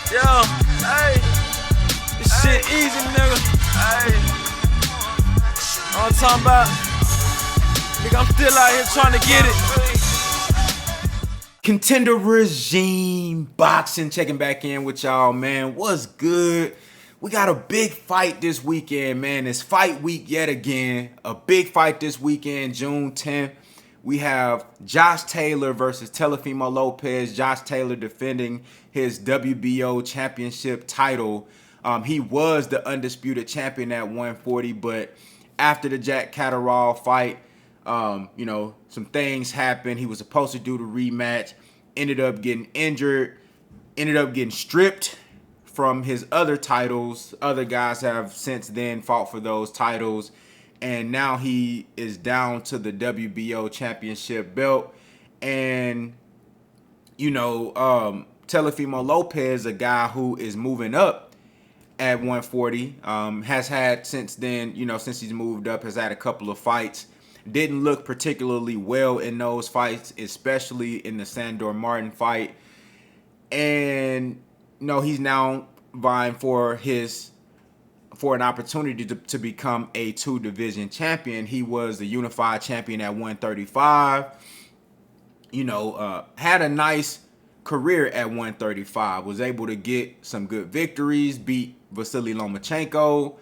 Yo, hey, this shit easy, nigga. Hey, all I'm talking about, nigga, I'm still out here trying to get it. Contender Regime Boxing checking back in with y'all, man. What's good? We got a big fight this weekend, man. It's fight week yet again. A big fight this weekend, June 10th. We have Josh Taylor versus Teofimo Lopez. Josh Taylor defending his WBO championship title. He was the undisputed champion at 140, but after the Jack Catterall fight, some things happened. He was supposed to do the rematch, ended up getting injured, ended up getting stripped from his other titles. Other guys have since then fought for those titles, and now he is down to the WBO championship belt. And Teofimo Lopez, a guy who is moving up at 140, has had since then, since he's moved up, has had a couple of fights. Didn't look particularly well in those fights, especially in the Sandor Martin fight. And he's now vying for an opportunity to become a two-division champion. He was the unified champion at 135. Had a nice career at 135. Was able to get some good victories, beat Vasily Lomachenko.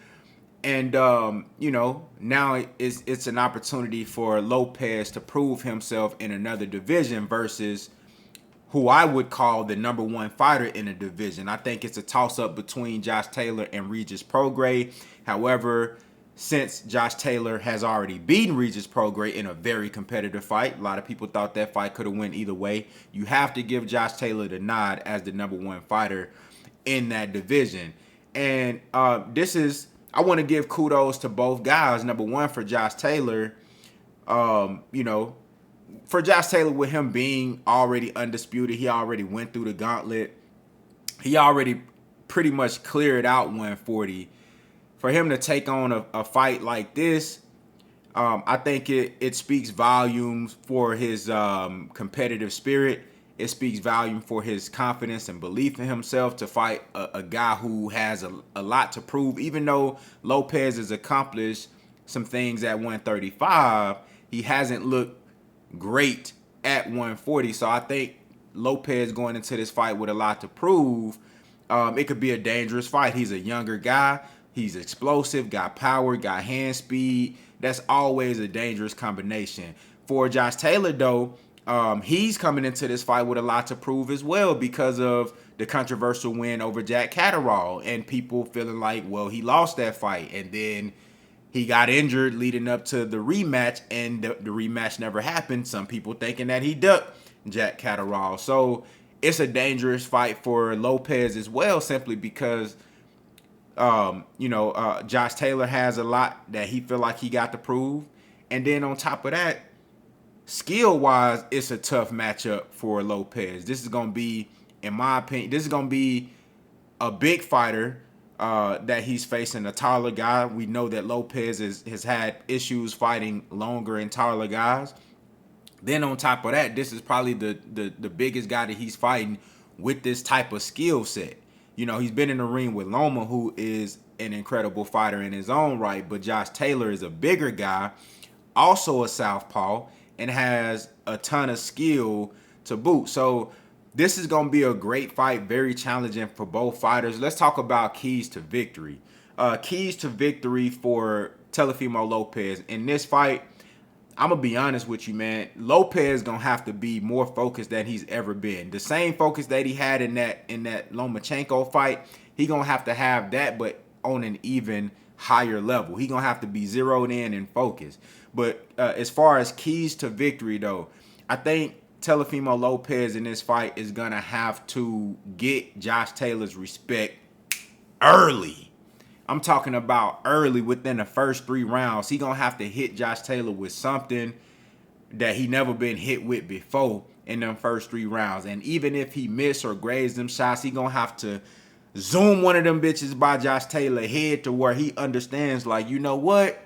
And, now it's an opportunity for Lopez to prove himself in another division versus who I would call the number one fighter in the division. I think it's a toss-up between Josh Taylor and Regis Prograis. However, since Josh Taylor has already beaten Regis Prograis in a very competitive fight, a lot of people thought that fight could have went either way. You have to give Josh Taylor the nod as the number one fighter in that division. And I want to give kudos to both guys. Number one, for Josh Taylor, for Josh Taylor, with him being already undisputed, he already went through the gauntlet. He already pretty much cleared out 140. For him to take on a fight like this, I think it speaks volumes for his competitive spirit. It speaks volume for his confidence and belief in himself to fight a guy who has a lot to prove. Even though Lopez has accomplished some things at 135, he hasn't looked great at 140. So I think Lopez going into this fight with a lot to prove. It could be a dangerous fight. He's a younger guy. He's explosive, got power, got hand speed. That's always a dangerous combination. For Josh Taylor, though, he's coming into this fight with a lot to prove as well because of the controversial win over Jack Catterall and people feeling like, well, he lost that fight and then he got injured leading up to the rematch, and the rematch never happened. Some people thinking that he ducked Jack Catterall. So it's a dangerous fight for Lopez as well, simply because Josh Taylor has a lot that he feel like he got to prove. And then on top of that, skill-wise, it's a tough matchup for Lopez. This is going to be, in my opinion, a big fighter that he's facing, a taller guy. We know that Lopez has had issues fighting longer and taller guys. Then on top of that, this is probably the biggest guy that he's fighting with this type of skill set. He's been in the ring with Loma, who is an incredible fighter in his own right, but Josh Taylor is a bigger guy, also a southpaw, and has a ton of skill to boot. So this is going to be a great fight, very challenging for both fighters. Let's talk about keys to victory. Keys to victory for Teofimo Lopez. In this fight, I'm going to be honest with you, man. Lopez going to have to be more focused than he's ever been. The same focus that he had in that Lomachenko fight, he going to have that, but on an even higher level. He going to have to be zeroed in and focused. But as far as keys to victory, though, I think Teofimo Lopez in this fight is going to have to get Josh Taylor's respect early. I'm talking about early, within the first 3 rounds. He going to have to hit Josh Taylor with something that he never been hit with before in them first 3 rounds. And even if he miss or grades them shots, he going to have to zoom one of them bitches by Josh Taylor head to where he understands, like, you know what?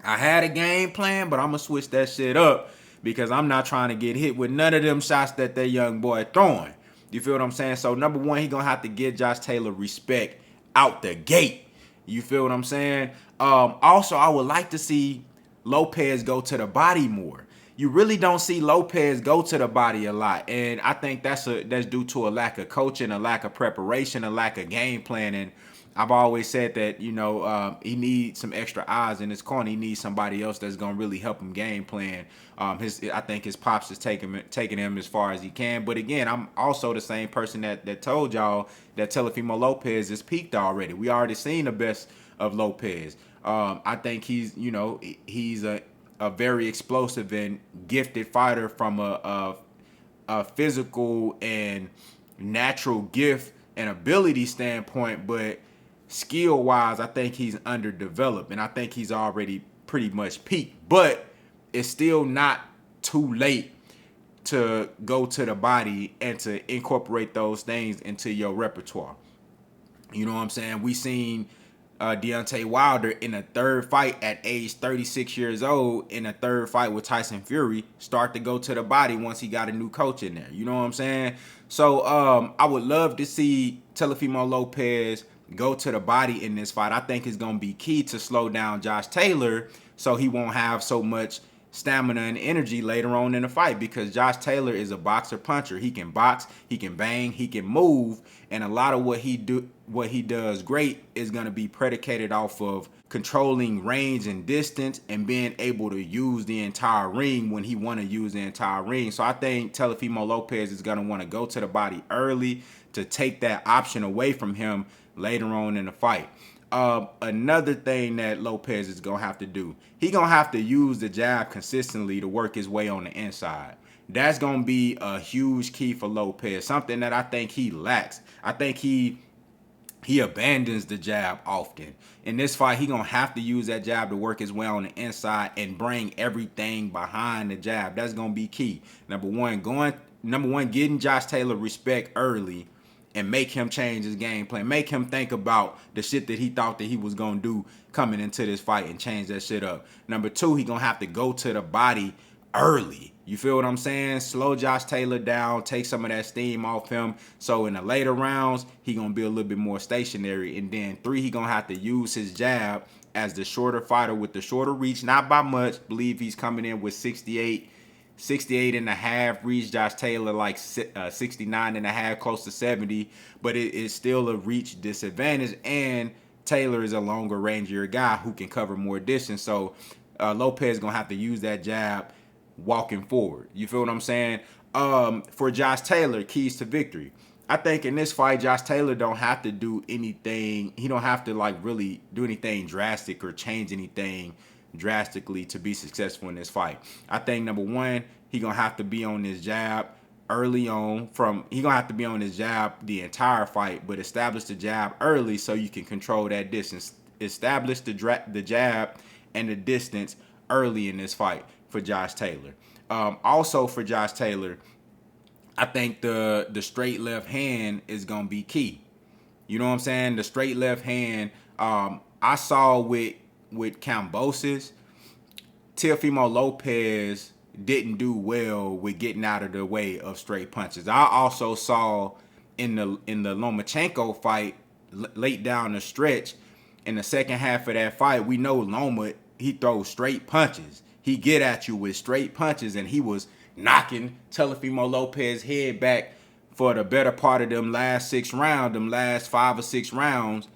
I had a game plan, but I'm going to switch that shit up because I'm not trying to get hit with none of them shots that young boy throwing. You feel what I'm saying? So number one, he gonna have to give Josh Taylor respect out the gate. You feel what I'm saying? Also, I would like to see Lopez go to the body more. You really don't see Lopez go to the body a lot, and I think that's due to a lack of coaching, a lack of preparation, a lack of game planning. I've always said that, he needs some extra eyes in his corner. He needs somebody else that's gonna really help him game plan. I think his pops is taking him as far as he can. But again, I'm also the same person that told y'all that Teofimo Lopez is peaked already. We already seen the best of Lopez. I think he's a very explosive and gifted fighter from a physical and natural gift and ability standpoint, but skill wise, I think he's underdeveloped, and I think he's already pretty much peaked. But it's still not too late to go to the body and to incorporate those things into your repertoire. You know what I'm saying? We seen Deontay Wilder in a third fight at age 36 years old, in a third fight with Tyson Fury, start to go to the body once he got a new coach in there. You know what I'm saying? So I would love to see Teofimo Lopez go to the body in this fight. I think it's going to be key to slow down Josh Taylor so he won't have so much stamina and energy later on in the fight, because Josh Taylor is a boxer puncher. He can box, he can bang, he can move, and a lot of what he does great is going to be predicated off of controlling range and distance and being able to use the entire ring when he want to use the entire ring. So I think Teofimo Lopez is going to want to go to the body early to take that option away from him later on in the fight. Another thing that Lopez is going to have to do, he going to have to use the jab consistently to work his way on the inside. That's going to be a huge key for Lopez, something that I think he lacks. I think he abandons the jab often. In this fight, he going to have to use that jab to work his way on the inside and bring everything behind the jab. That's going to be key. Number one, getting Josh Taylor respect early and make him change his game plan. Make him think about the shit that he thought that he was going to do coming into this fight and change that shit up. Number two, he going to have to go to the body early. You feel what I'm saying? Slow Josh Taylor down, take some of that steam off him. So in the later rounds, he going to be a little bit more stationary. And then three, he going to have to use his jab as the shorter fighter with the shorter reach. Not by much. Believe he's coming in with 68 and a half, reach. Josh Taylor like 69 and a half, close to 70, but it is still a reach disadvantage, and Taylor is a longer rangier guy who can cover more distance. So Lopez is going to have to use that jab walking forward. You feel what I'm saying? For Josh Taylor, keys to victory. I think in this fight, Josh Taylor don't have to do anything. He don't have to like really do anything drastic or change anything drastically to be successful in this fight. I think number one, he gonna have to be on this jab early on. He gonna have to be on his jab the entire fight, but establish the jab early so you can control that distance. Establish the jab and the distance early in this fight for Josh Taylor. Also for Josh Taylor, I think the straight left hand is gonna be key. You know what I'm saying? The straight left hand. I saw with Kambosos, Teofimo Lopez didn't do well with getting out of the way of straight punches. I also saw in the Lomachenko fight late down the stretch, in the second half of that fight, we know Loma, he throws straight punches. He get at you with straight punches, and he was knocking Teofimo Lopez's head back for the better part of them last 5 or 6 rounds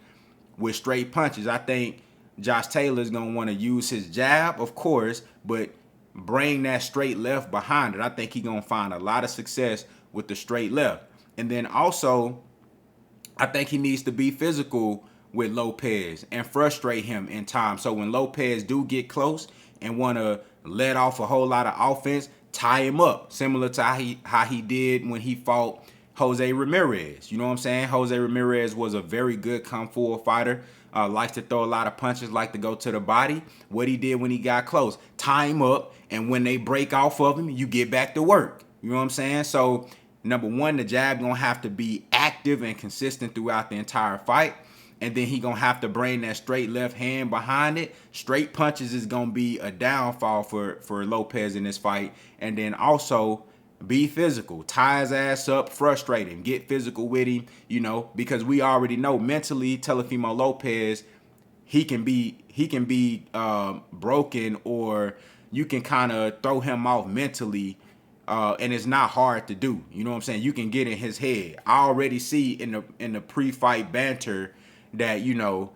with straight punches. I think Josh Taylor is going to want to use his jab, of course, but bring that straight left behind it. I think he's going to find a lot of success with the straight left. And then also, I think he needs to be physical with Lopez and frustrate him in time. So when Lopez do get close and want to let off a whole lot of offense, tie him up, similar to how he did when he fought Jose Ramirez. You know what I'm saying? Jose Ramirez was a very good kung fu fighter. Likes to throw a lot of punches, like to go to the body. What he did when he got close, tie him up, and when they break off of him, you get back to work. You know what I'm saying? So, number one, the jab going to have to be active and consistent throughout the entire fight. And then he going to have to bring that straight left hand behind it. Straight punches is going to be a downfall for Lopez in this fight. And then also, Be physical, tie his ass up, frustrate him, get physical with him, because we already know mentally Teofimo Lopez, he can be broken, or you can kind of throw him off mentally, and it's not hard to do. You know what I'm saying? You can get in his head. I already see in the pre-fight banter that you know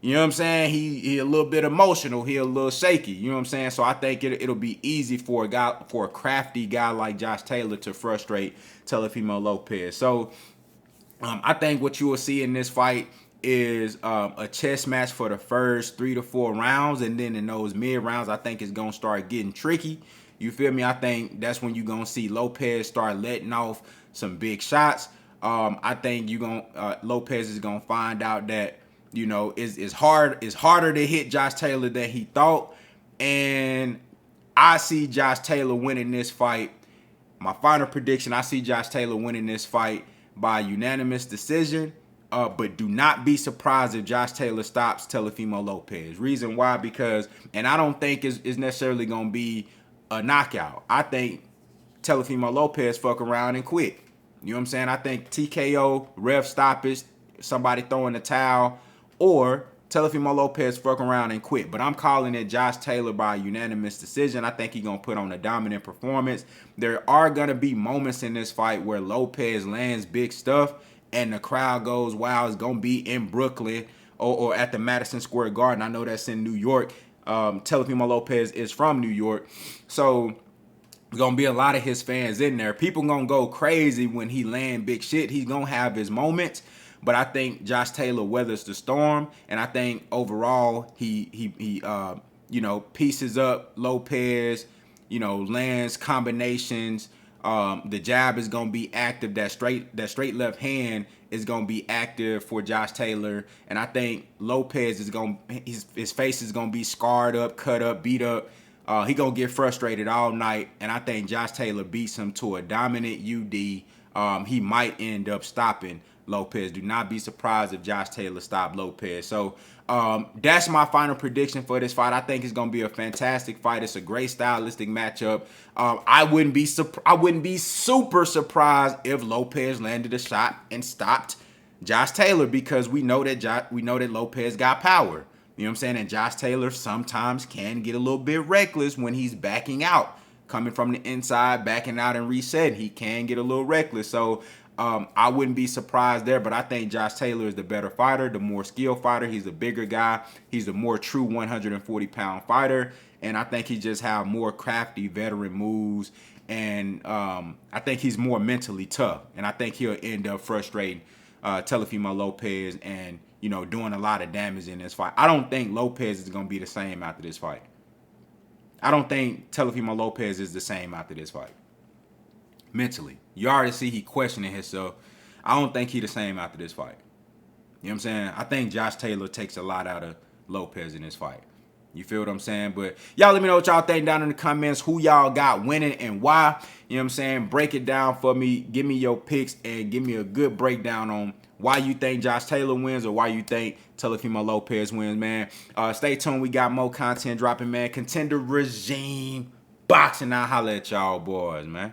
what I'm saying? He a little bit emotional. He a little shaky. You know what I'm saying? So I think it'll be easy for a crafty guy like Josh Taylor to frustrate Teofimo Lopez. So I think what you will see in this fight is a chess match for the first 3 to 4 rounds, and then in those mid rounds, I think it's gonna start getting tricky. You feel me? I think that's when you're gonna see Lopez start letting off some big shots. I think Lopez is gonna find out that it's harder to hit Josh Taylor than he thought, and I see Josh Taylor winning this fight. My final prediction: I see Josh Taylor winning this fight by unanimous decision. But do not be surprised if Josh Taylor stops Teofimo Lopez. Reason why? Because, and I don't think it's necessarily gonna be a knockout. I think Teofimo Lopez fuck around and quit. You know what I'm saying? I think TKO, ref stoppage, somebody throwing the towel, or Teofimo Lopez fuck around and quit. But I'm calling it Josh Taylor by unanimous decision. I think he's going to put on a dominant performance. There are going to be moments in this fight where Lopez lands big stuff and the crowd goes, wow, it's going to be in Brooklyn or at the Madison Square Garden. I know that's in New York. Teofimo Lopez is from New York. So there's going to be a lot of his fans in there. People going to go crazy when he land big shit. He's going to have his moments. But I think Josh Taylor weathers the storm, and I think overall he pieces up Lopez, lands combinations. The jab is gonna be active. That straight left hand is gonna be active for Josh Taylor, and I think Lopez is his face is gonna be scarred up, cut up, beat up. He gonna get frustrated all night, and I think Josh Taylor beats him to a dominant UD. He might end up stopping Lopez. Do not be surprised if Josh Taylor stopped Lopez. So that's my final prediction for this fight. I think it's gonna be a fantastic fight. It's a great stylistic matchup. I wouldn't be super surprised if Lopez landed a shot and stopped Josh Taylor, because we know that Lopez got power. You know what I'm saying? And Josh Taylor sometimes can get a little bit reckless when he's backing out, coming from the inside, backing out and resetting. He can get a little reckless. So I wouldn't be surprised there, but I think Josh Taylor is the better fighter, the more skilled fighter. He's a bigger guy. He's a more true 140-pound fighter, and I think he just have more crafty veteran moves, and I think he's more mentally tough, and I think he'll end up frustrating Teofimo Lopez and doing a lot of damage in this fight. I don't think Lopez is going to be the same after this fight. I don't think Teofimo Lopez is the same after this fight. Mentally, you already see he questioning himself. I don't think he the same after this fight. You know what I'm saying? I think Josh Taylor takes a lot out of Lopez in this fight. You feel what I'm saying? But y'all let me know what y'all think down in the comments. Who y'all got winning and why? You know what I'm saying? Break it down for me. Give me your picks and give me a good breakdown on why you think Josh Taylor wins or why you think Teofimo Lopez wins, man. Stay tuned. We got more content dropping, man. Contender Regime Boxing. I'll holla at y'all boys, man.